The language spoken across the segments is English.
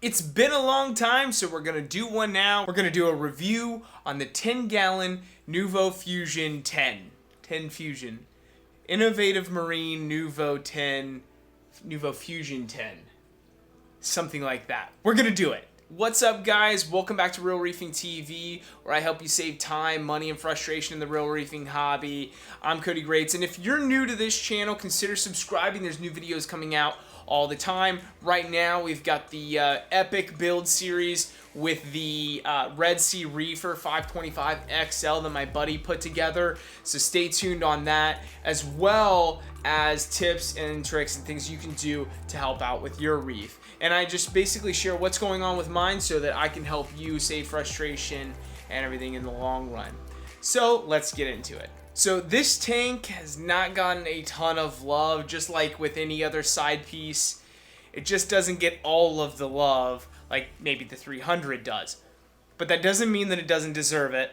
It's been a long time, so we're going to do one now. We're going to do a review on the 10-gallon Nuvo Fusion 10. 10 Fusion. Innovative Marine Nuvo 10. Nuvo Fusion 10. Something like that. We're going to do it. What's up, guys? Welcome back to RealReefingTV, where I help you save time, money, and frustration in the real reefing hobby. I'm Cody Grates, and if you're new to this channel, consider subscribing. There's new videos coming out all the time. Right now, we've got the epic build series with the Red Sea Reefer 525 XL that my buddy put together. So stay tuned on that, as well as tips and tricks and things you can do to help out with your reef. And I just basically share what's going on with mine so that I can help you save frustration and everything in the long run. So let's get into it. So this tank has not gotten a ton of love, just like with any other side piece. It just doesn't get all of the love like maybe the 300 does. But that doesn't mean that it doesn't deserve it.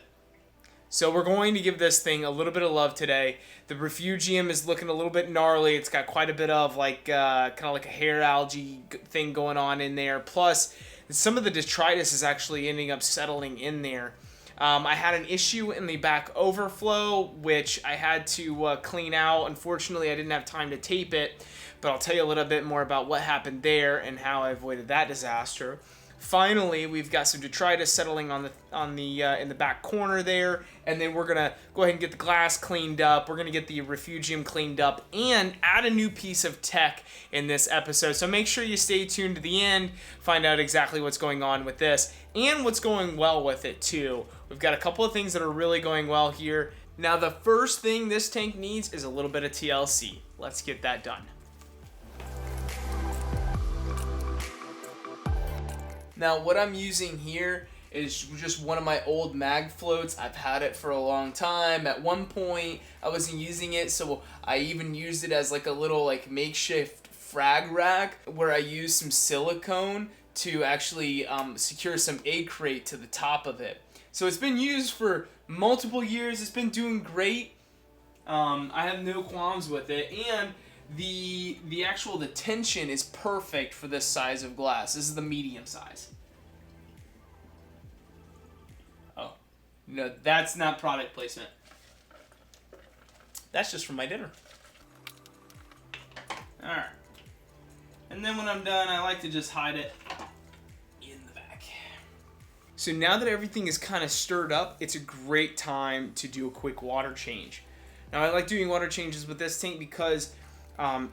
So we're going to give this thing a little bit of love today. The refugium is looking a little bit gnarly. It's got quite a bit of like kind of like a hair algae thing going on in there. Plus, some of the detritus is actually ending up settling in there. I had an issue in the back overflow, which I had to clean out. Unfortunately, I didn't have time to tape it, but I'll tell you a little bit more about what happened there and how I avoided that disaster. Finally, we've got some detritus settling on the in the back corner there, and then we're gonna go ahead and get the glass cleaned up. We're gonna get the refugium cleaned up and add a new piece of tech in this episode. So make sure you stay tuned to the end, find out exactly what's going on with this and what's going well with it too. We've got a couple of things that are really going well here. Now, the first thing this tank needs is a little bit of TLC. Let's get that done. Now, what I'm using here is just one of my old mag floats. I've had it for a long time. At one point, I wasn't using it, so I even used it as like a little like makeshift frag rack where I used some silicone to actually secure some egg crate to the top of it. So it's been used for multiple years. It's been doing great. I have no qualms with it, and the tension is perfect for this size of glass. This is the medium size. Oh, no, that's not product placement. That's just from my dinner. All right. And then when I'm done, I like to just hide it in the back. So now that everything is kind of stirred up, it's a great time to do a quick water change. Now, I like doing water changes with this tank because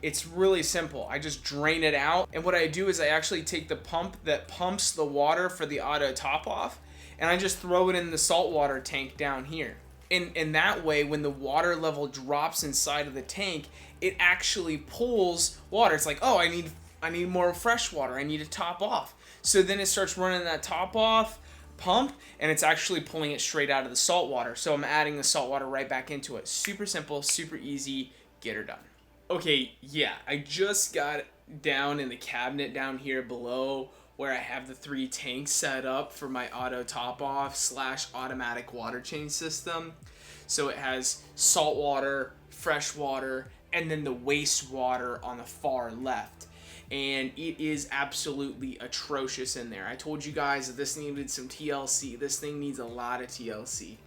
it's really simple. I just drain it out, and what I do is I actually take the pump that pumps the water for the auto top off, and I just throw it in the saltwater tank down here. And that way, when the water level drops inside of the tank, it actually pulls water. It's like, oh, I need more fresh water. I need to top off. So then it starts running that top off pump, and it's actually pulling it straight out of the salt water. So I'm adding the salt water right back into it. Super simple, super easy. Get her done. Okay, yeah, I just got down in the cabinet down here below where I have the 3 tanks set up for my auto top off / automatic water change system. So it has salt water, fresh water, and then the wastewater on the far left. And it is absolutely atrocious in there. I told you guys that this needed some TLC. This thing needs a lot of TLC.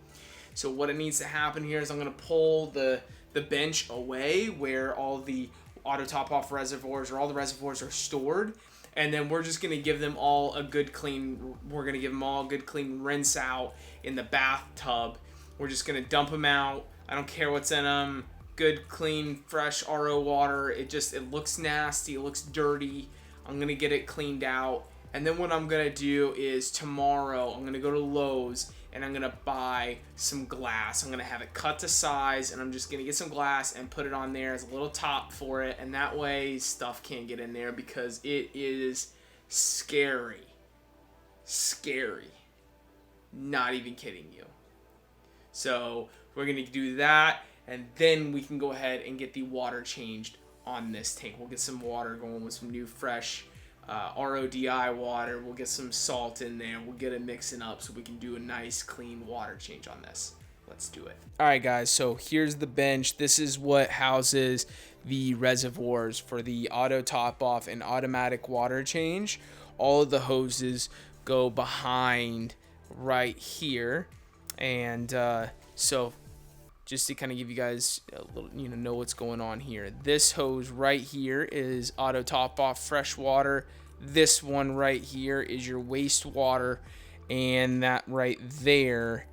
So what it needs to happen here is I'm going to pull the bench away where all the auto top off reservoirs, or all the reservoirs, are stored, and then we're just going to give them all a good clean rinse out in the bathtub. We're just going to dump them out. I don't care what's in them. Good, clean, fresh RO water. It looks nasty. It looks dirty. I'm going to get it cleaned out. And then what I'm going to do is tomorrow I'm going to go to Lowe's and I'm going to buy some glass. I'm going to have it cut to size, and I'm just going to get some glass and put it on there as a little top for it. And that way stuff can't get in there, because it is scary. Scary. Not even kidding you. So we're going to do that, and then we can go ahead and get the water changed on this tank. We'll get some water going with some new fresh RODI water. We'll get some salt in there. We'll get it mixing up so we can do a nice clean water change on this. Let's do it. All right, guys, so here's the bench. This is what houses the reservoirs for the auto top off and automatic water change. all of the hoses go behind right here. And so just to kind of give you guys a little, know what's going on here. This hose right here is auto top off fresh water. This one right here is your wastewater, and that right there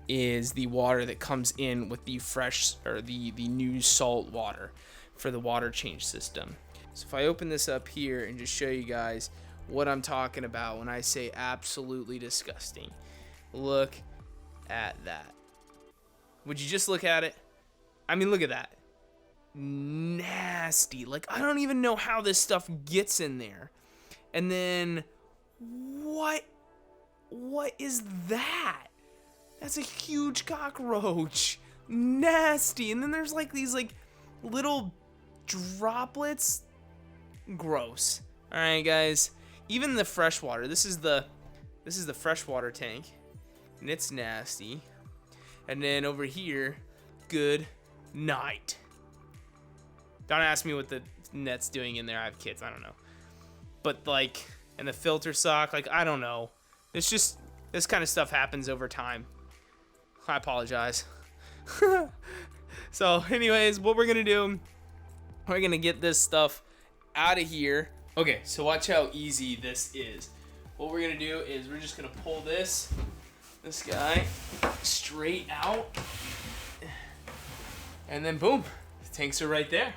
is the water that comes in with the fresh or the new salt water for the water change system. So if I open this up here and just show you guys what I'm talking about when I say absolutely disgusting, look at that. Would you just look at it? I mean, look at that. Nasty. Like, I don't even know how this stuff gets in there. And then, what is that? That's a huge cockroach. Nasty. And then there's like these like little droplets. Gross. All right, guys. Even the freshwater. This is the freshwater tank, and it's nasty. And then over here, good night. Don't ask me what the net's doing in there. I have kids. I don't know. But like, and the filter sock, like, I don't know. It's just, this kind of stuff happens over time. I apologize. So anyways, what we're going to do, we're going to get this stuff out of here. Okay, so watch how easy this is. What we're going to do is we're just going to pull this guy straight out, and then boom, the tanks are right there.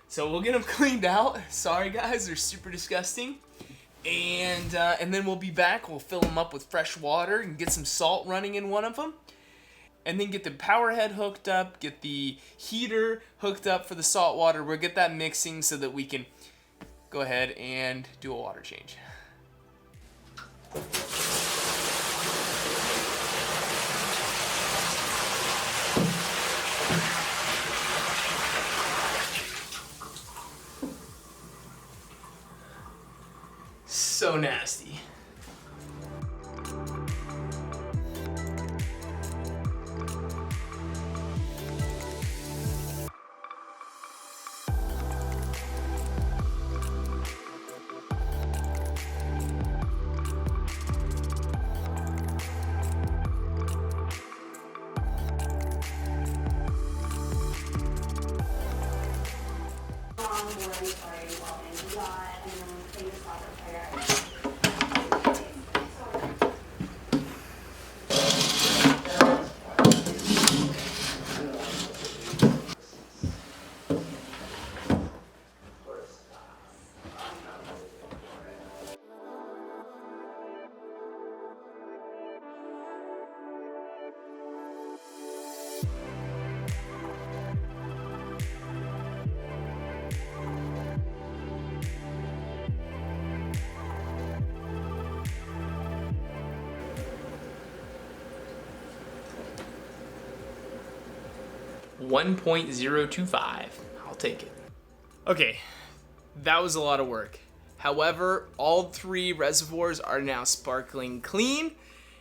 So we'll get them cleaned out. Sorry guys, they're super disgusting. And then we'll be back. We'll fill them up with fresh water and get some salt running in one of them. And then get the power head hooked up, get the heater hooked up for the salt water. We'll get that mixing so that we can go ahead and do a water change. So nasty. .025. I'll take it. Okay, that was a lot of work. However, all 3 reservoirs are now sparkling clean,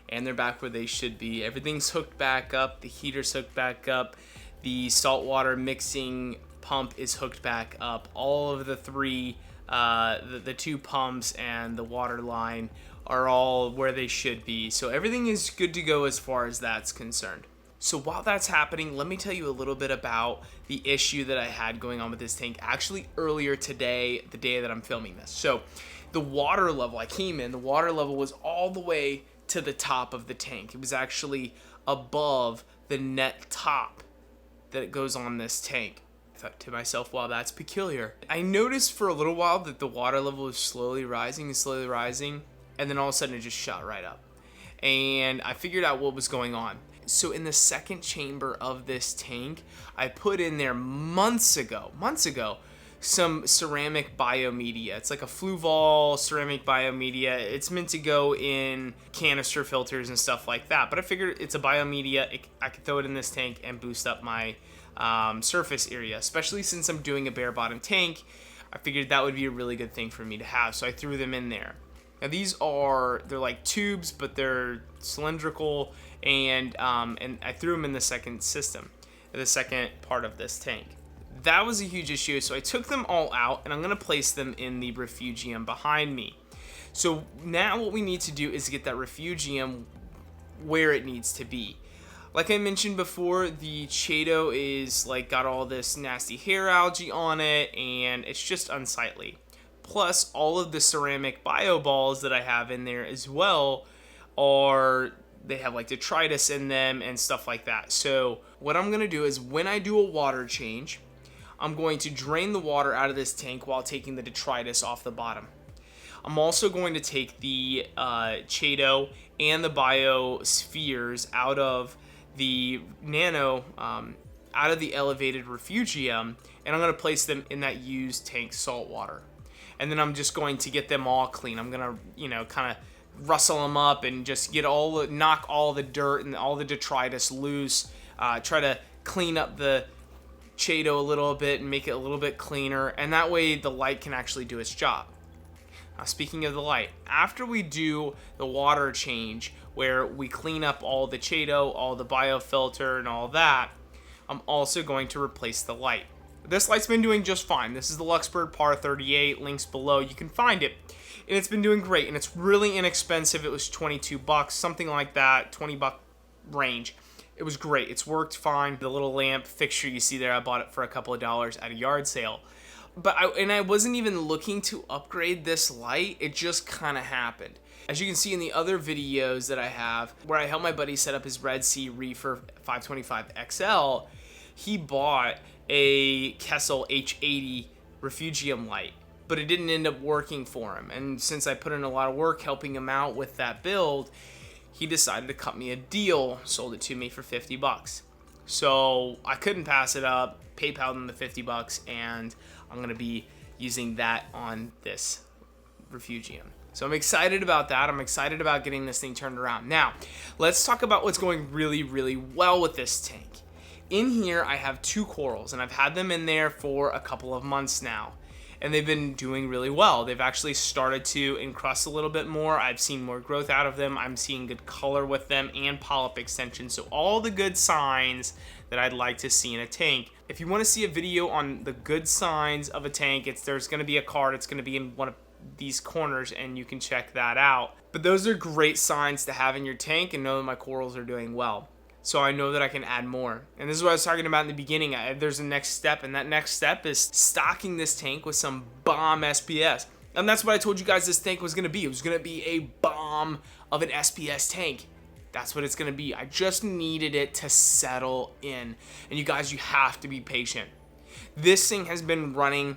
and they're back where they should be. Everything's hooked back up. The heater's hooked back up. The saltwater mixing pump is hooked back up. All of the 3, the 2 pumps and the water line are all where they should be. So everything is good to go as far as that's concerned. So while that's happening, let me tell you a little bit about the issue that I had going on with this tank actually earlier today, the day that I'm filming this. So the water level, I came in, the water level was all the way to the top of the tank. It was actually above the net top that it goes on this tank. I thought to myself, wow, that's peculiar. I noticed for a little while that the water level was slowly rising, and then all of a sudden it just shot right up. And I figured out what was going on. So in the second chamber of this tank, I put in there months ago, some ceramic biomedia. It's like a Fluval ceramic biomedia. It's meant to go in canister filters and stuff like that. But I figured it's a biomedia. I could throw it in this tank and boost up my surface area, especially since I'm doing a bare bottom tank. I figured that would be a really good thing for me to have. So I threw them in there. Now they're like tubes, but they're cylindrical, and I threw them in the second system, the second part of this tank. That was a huge issue, so I took them all out, and I'm going to place them in the refugium behind me. So now what we need to do is get that refugium where it needs to be. Like I mentioned before, the Chaeto is like got all this nasty hair algae on it, and it's just unsightly. Plus, all of the ceramic bio balls that I have in there as well they have like detritus in them and stuff like that. So what I'm gonna do is when I do a water change, I'm going to drain the water out of this tank while taking the detritus off the bottom. I'm also going to take the Chaeto and the biospheres out of the nano, out of the elevated refugium, and I'm going to place them in that used tank saltwater. And then I'm just going to get them all clean. I'm going to, kind of rustle them up and just knock all the dirt and all the detritus loose. Try to clean up the Chaeto a little bit and make it a little bit cleaner. And that way the light can actually do its job. Now, speaking of the light, after we do the water change where we clean up all the Chaeto, all the biofilter and all that, I'm also going to replace the light. This light's been doing just fine. This is the Luxbird Par 38, links below. You can find it. And it's been doing great, and it's really inexpensive. It was $22, something like that, $20 range. It was great. It's worked fine. The little lamp fixture you see there, I bought it for a couple of dollars at a yard sale. But I wasn't even looking to upgrade this light. It just kind of happened. As you can see in the other videos that I have, where I helped my buddy set up his Red Sea Reefer 525 XL, he bought a Kessel H80 refugium light, but it didn't end up working for him. And since I put in a lot of work helping him out with that build, he decided to cut me a deal, sold it to me for $50. So I couldn't pass it up, PayPal'd him the $50, and I'm gonna be using that on this refugium. So I'm excited about that. I'm excited about getting this thing turned around. Now, let's talk about what's going really, really well with this tank. In here, I have 2 corals, and I've had them in there for a couple of months now, and they've been doing really well. They've actually started to encrust a little bit more. I've seen more growth out of them. I'm seeing good color with them and polyp extension. So all the good signs that I'd like to see in a tank. If you want to see a video on the good signs of a tank, there's going to be a card. It's going to be in one of these corners, and you can check that out. But those are great signs to have in your tank and know that my corals are doing well. So I know that I can add more. And this is what I was talking about in the beginning. There's a next step, and that next step is stocking this tank with some bomb SPS. And that's what I told you guys this tank was gonna be. It was gonna be a bomb of an SPS tank. That's what it's gonna be. I just needed it to settle in. And you guys, you have to be patient. This thing has been running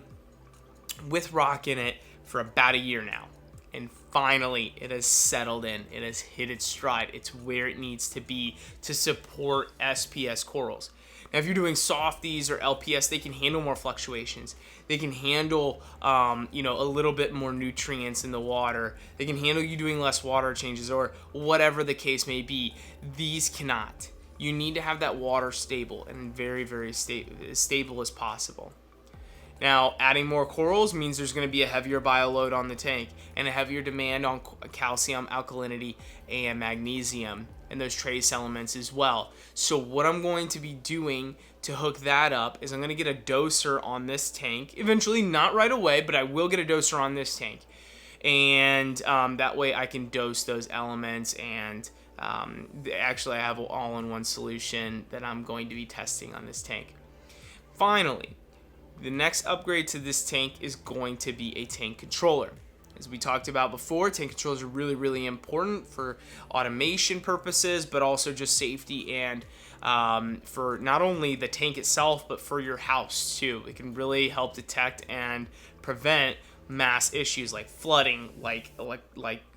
with rock in it for about a year now. And finally, it has settled in. It has hit its stride. It's where it needs to be to support SPS corals. Now, if you're doing softies or LPS, they can handle more fluctuations. They can handle, a little bit more nutrients in the water. They can handle you doing less water changes or whatever the case may be. These cannot. You need to have that water stable and very, very as stable as possible. Now, adding more corals means there's going to be a heavier bioload on the tank and a heavier demand on calcium, alkalinity, and magnesium, and those trace elements as well. So what I'm going to be doing to hook that up is I'm going to get a doser on this tank. Eventually, not right away, but I will get a doser on this tank. And that way I can dose those elements, and actually I have an all-in-one solution that I'm going to be testing on this tank. Finally, the next upgrade to this tank is going to be a tank controller. As we talked about before, tank controllers are really, really important for automation purposes, but also just safety and for not only the tank itself, but for your house too. It can really help detect and prevent mass issues like flooding, like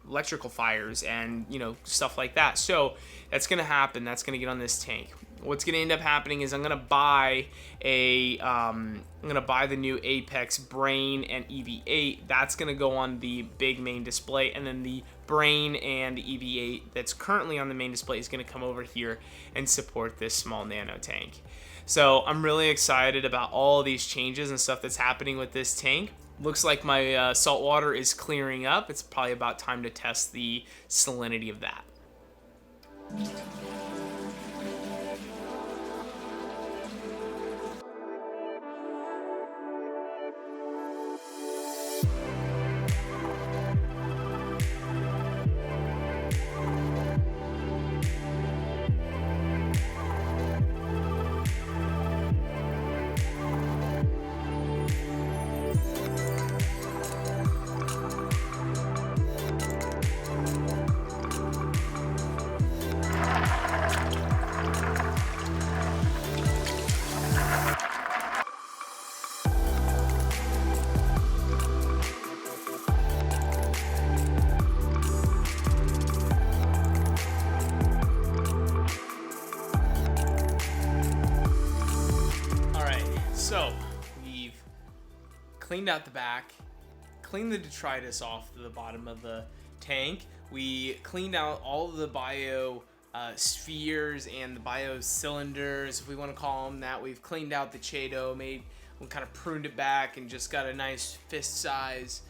electrical fires, and stuff like that. So that's gonna happen. That's gonna get on this tank. What's going to end up happening is I'm going to buy the new Apex Brain and EV8. That's going to go on the big main display, and then the Brain and the EV8 that's currently on the main display is going to come over here and support this small nano tank. So I'm really excited about all these changes and stuff that's happening with this tank. Looks like my saltwater is clearing up. It's probably about time to test the salinity of that. cleaned out the back, cleaned the detritus off the bottom of the tank. We cleaned out all of the bio spheres and the bio cylinders, if we want to call them that. We've cleaned out the Chaeto, we kind of pruned it back and just got a nice fist size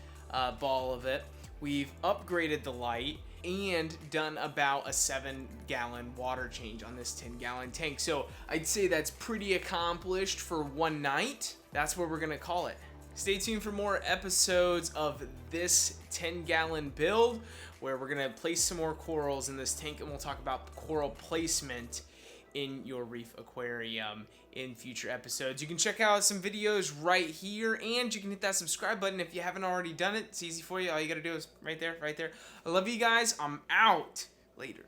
ball of it. We've upgraded the light and done about a 7-gallon water change on this 10-gallon tank. So I'd say that's pretty accomplished for one night. That's what we're gonna call it. Stay tuned for more episodes of this 10-gallon build, where we're gonna place some more corals in this tank, and we'll talk about coral placement in your reef aquarium in future episodes. You can check out some videos right here, and you can hit that subscribe button if you haven't already done it. It's easy for you. All you gotta do is right there. I love you guys. I'm out. Later.